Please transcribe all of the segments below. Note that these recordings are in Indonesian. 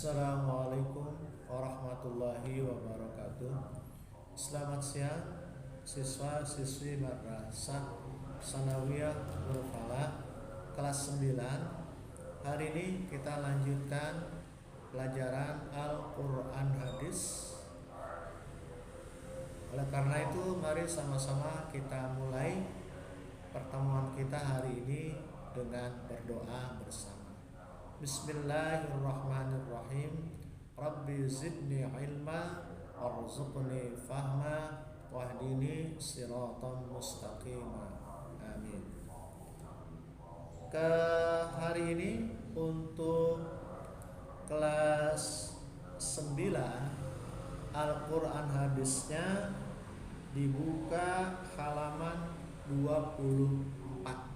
Assalamualaikum warahmatullahi wabarakatuh. Selamat siang siswa-siswi Madrasah Sanawiyah Nurul Falah kelas 9. Hari ini kita lanjutkan pelajaran Al-Quran Hadis. Oleh karena itu, mari sama-sama kita mulai pertemuan kita hari ini dengan berdoa bersama. Bismillahirrahmanirrahim. Rabbi zidni ilma warzuqni fahma wahdini siratan mustaqima. Amin. Ke hari ini untuk kelas 9 Al-Quran hadisnya dibuka halaman 24.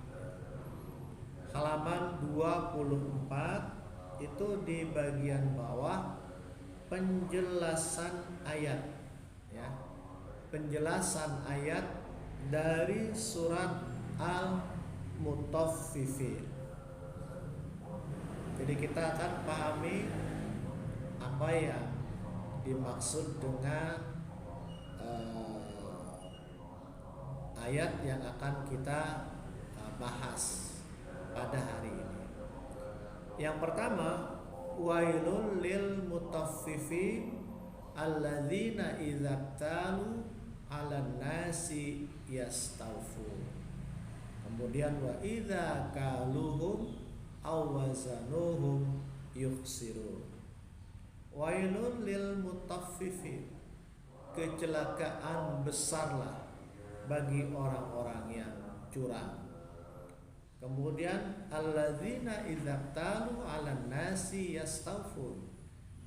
Halaman 24 itu di bagian bawah penjelasan ayat, ya. Penjelasan ayat dari surat Al-Mutaffifin. Jadi kita akan pahami apa yang dimaksud dengan ayat yang akan kita bahas pada hari ini. Yang pertama, wailul lil mutaffifin alladzina idza talu 'alan nasi yastawfun. Kemudian wa idza kaluhum aw wazanuhum yukhsirun. Wailul lil mutaffifin, kecelakaan besarlah bagi orang-orang yang curang. Kemudian alladzina idza talu 'alan nasi yastawfun,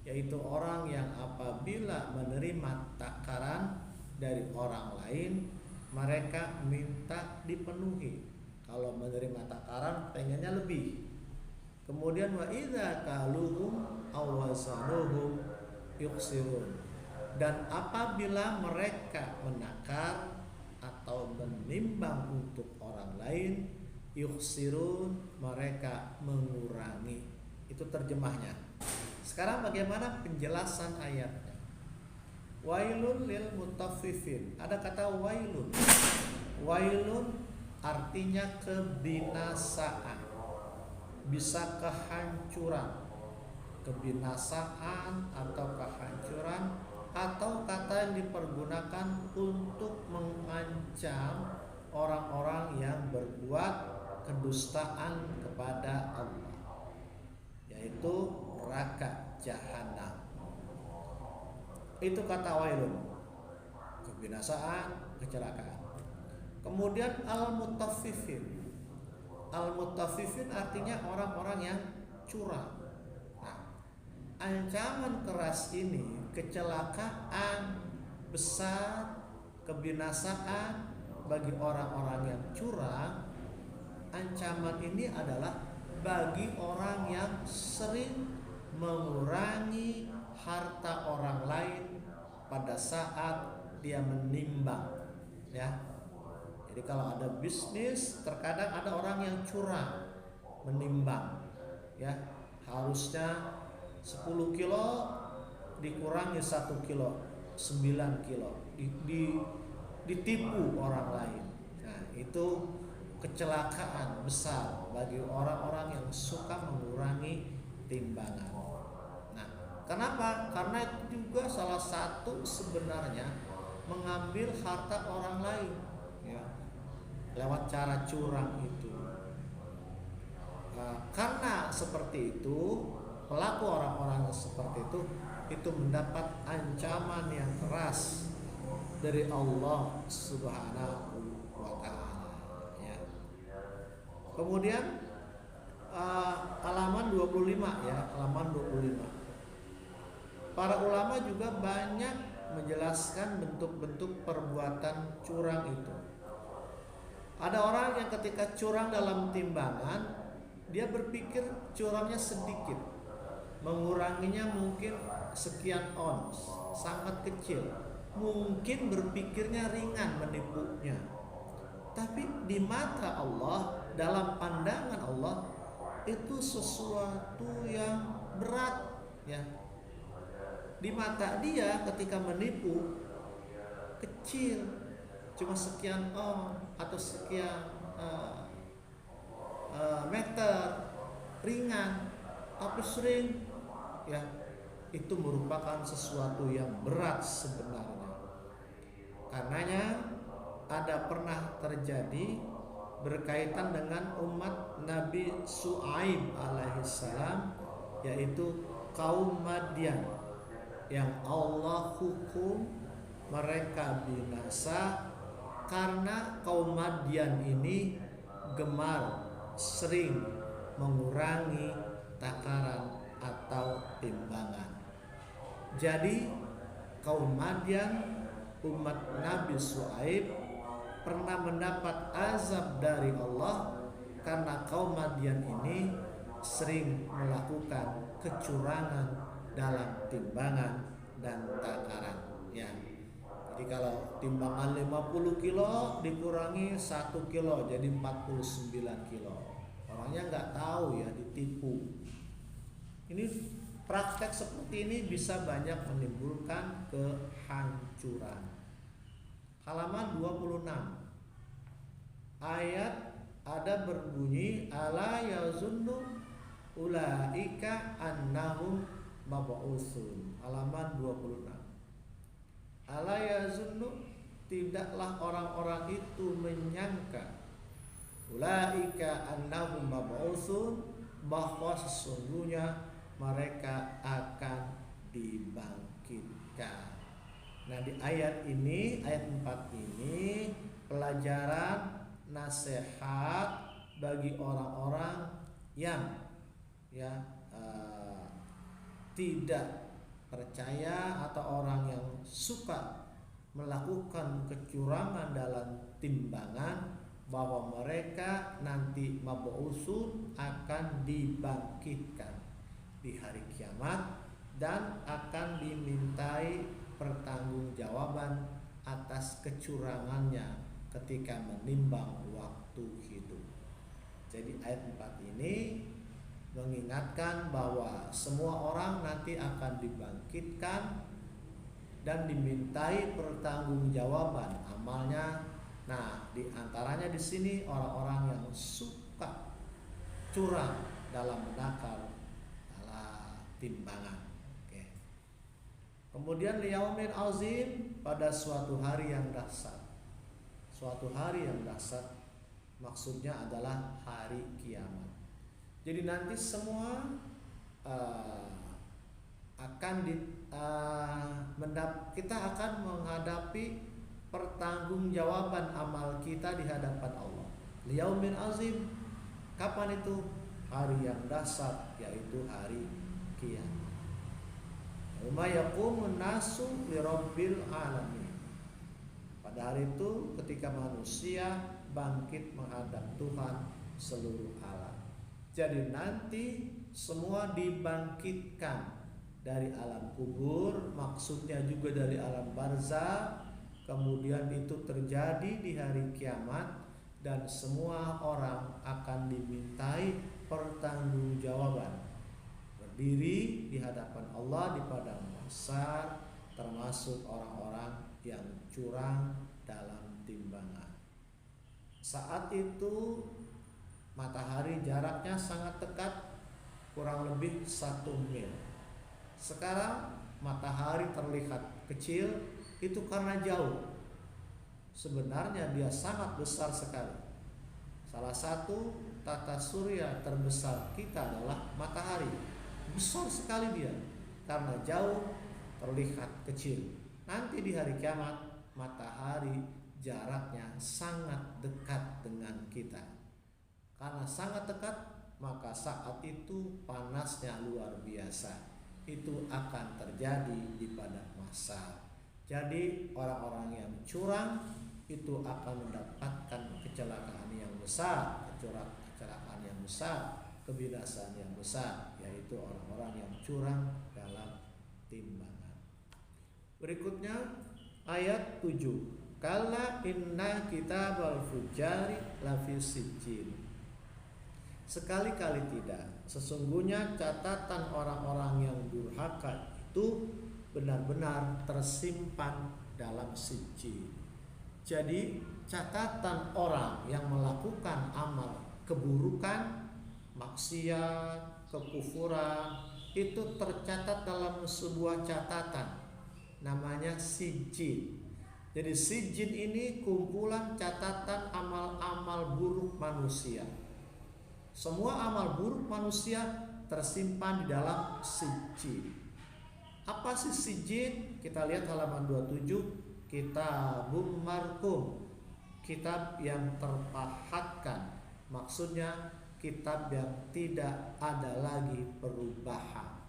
yaitu orang yang apabila menerima takaran dari orang lain mereka minta dipenuhi. Kalau menerima takaran pengennya lebih. Kemudian wa idza kaluhum aw wazanuhum yukhsirun, dan apabila mereka menakar atau menimbang untuk orang lain, yukhsirun, mereka mengurangi. Itu terjemahnya. Sekarang bagaimana penjelasan ayatnya? Wailun lil mutaffifin. Ada kata wailun. Wailun artinya kebinasaan, bisa kehancuran, kebinasaan atau kehancuran, atau kata yang dipergunakan untuk mengancam orang-orang yang berbuat kedustaan kepada Allah, yaitu neraka jahanam. Itu kata wailun, kebinasaan, kecelakaan. Kemudian al-mutaffifin. Al-mutaffifin artinya orang-orang yang curang. Nah, ancaman keras ini, kecelakaan besar, kebinasaan bagi orang-orang yang curang. Ancaman ini adalah bagi orang yang sering mengurangi harta orang lain pada saat dia menimbang, ya. Jadi kalau ada bisnis, terkadang ada orang yang curang menimbang, ya. Harusnya 10 kilo dikurangi 1 kilo, 9 kilo, ditipu orang lain. Nah, itu kecelakaan besar bagi orang-orang yang suka mengurangi timbangan. Nah, kenapa? Karena itu juga salah satu sebenarnya mengambil harta orang lain, ya, lewat cara curang itu. Nah, karena seperti itu, pelaku orang-orang seperti itu mendapat ancaman yang keras dari Allah Subhanahu wa ta'ala. Kemudian halaman 25, ya, halaman 25. Para ulama juga banyak menjelaskan bentuk-bentuk perbuatan curang itu. Ada orang yang ketika curang dalam timbangan, dia berpikir curangnya sedikit, menguranginya mungkin sekian ons, sangat kecil. Mungkin berpikirnya ringan menipunya. Tapi di mata Allah, dalam pandangan Allah, itu sesuatu yang berat Ya, di mata dia ketika menipu kecil, cuma sekian atau sekian meter, ringan, tapi sering, ya, itu merupakan sesuatu yang berat sebenarnya. Karenanya ada pernah terjadi berkaitan dengan umat Nabi Syuaib alaihissalam, yaitu kaum Madian, yang Allah hukum mereka binasa karena kaum Madian ini gemar sering mengurangi takaran atau timbangan. Jadi kaum Madian, umat Nabi Syuaib, pernah mendapat azab dari Allah karena kaum Madian ini sering melakukan kecurangan dalam timbangan dan takaran, ya. Jadi kalau timbangan 50 kilo dikurangi 1 kilo jadi 49 kilo. Orangnya nggak tahu, ya, ditipu. Ini praktek seperti ini bisa banyak menimbulkan kehancuran. Halaman 26. Ayat ada berbunyi ala yazunnu ulaika annahum mab'utsun. Halaman 26. Ala yazunnu, tidaklah orang-orang itu menyangka, ulaika annahum mab'utsun, bahwa sesungguhnya mereka akan dibangkitkan. Nah, di ayat ini, ayat 4 ini, pelajaran nasihat bagi orang-orang yang tidak percaya atau orang yang suka melakukan kecurangan dalam timbangan, bahwa mereka nanti mab'utsun, akan dibangkitkan di hari kiamat dan akan dimintai pertanggungjawaban atas kecurangannya ketika menimbang waktu hidup. Jadi ayat 4 ini mengingatkan bahwa semua orang nanti akan dibangkitkan dan dimintai pertanggungjawaban amalnya. Nah, di antaranya di sini orang-orang yang suka curang dalam menakar timbangan. Oke. Kemudian liyaumin azim, pada suatu hari yang dahsyat. Suatu hari yang dahsyat maksudnya adalah hari kiamat. Jadi nanti semua kita akan menghadapi pertanggungjawaban amal kita di hadapan Allah. Liyaumin azim, kapan itu? Hari yang dahsyat, yaitu hari kiamat. Yauma yaqumun nasu lirabbil alamin. Pada hari itu ketika manusia bangkit menghadap Tuhan seluruh alam. Jadi nanti semua dibangkitkan dari alam kubur, maksudnya juga dari alam barzakh. Kemudian itu terjadi di hari kiamat dan semua orang akan dimintai pertanggungjawaban, berdiri di hadapan Allah di padang mahsyar, termasuk orang-orang yang curang dalam timbangan. Saat itu matahari jaraknya sangat dekat, kurang lebih 1 mil. Sekarang matahari terlihat kecil, itu karena jauh. Sebenarnya dia sangat besar sekali. Salah satu tata surya terbesar kita adalah matahari. Besar sekali dia, karena jauh terlihat kecil. Nanti di hari kiamat matahari jaraknya sangat dekat dengan kita. Karena sangat dekat, maka saat itu panasnya luar biasa. Itu akan terjadi di padang mahsyar. Jadi orang-orang yang curang itu akan mendapatkan kecelakaan yang besar, kecelakaan yang besar, kebinasaan yang besar, yaitu orang-orang yang curang dalam timbangan. Berikutnya ayat 7. Kalla inna kitabal fujari lafi sijjin. Sekali-kali tidak. Sesungguhnya catatan orang-orang yang durhaka itu benar-benar tersimpan dalam sijil. Jadi catatan orang yang melakukan amal keburukan, maksiat, kekufuran itu tercatat dalam sebuah catatan namanya sijil. Jadi sijil ini kumpulan catatan amal-amal buruk manusia. Semua amal buruk manusia tersimpan di dalam sijil. Apa sih sijil? Kita lihat halaman 27, Kitabum Marqum, kitab yang terpahatkan. Maksudnya kitab yang tidak ada lagi perubahan.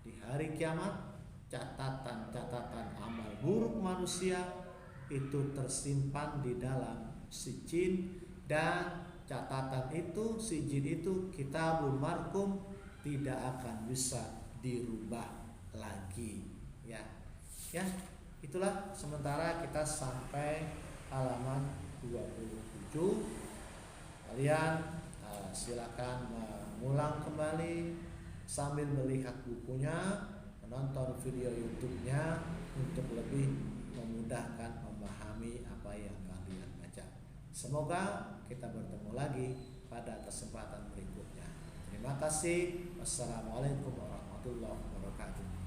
Di hari kiamat, catatan-catatan amal buruk manusia itu tersimpan di dalam sijil, dan catatan itu, sijil itu, Kitabul Marqum, tidak akan bisa dirubah lagi. Ya, itulah. Sementara kita sampai halaman 27. Kalian silakan mengulang kembali sambil melihat bukunya, menonton video YouTube-nya untuk lebih memudahkan memahami apa yang kalian baca. Semoga kita bertemu lagi pada kesempatan berikutnya. Terima kasih. Wassalamualaikum warahmatullahi wabarakatuh.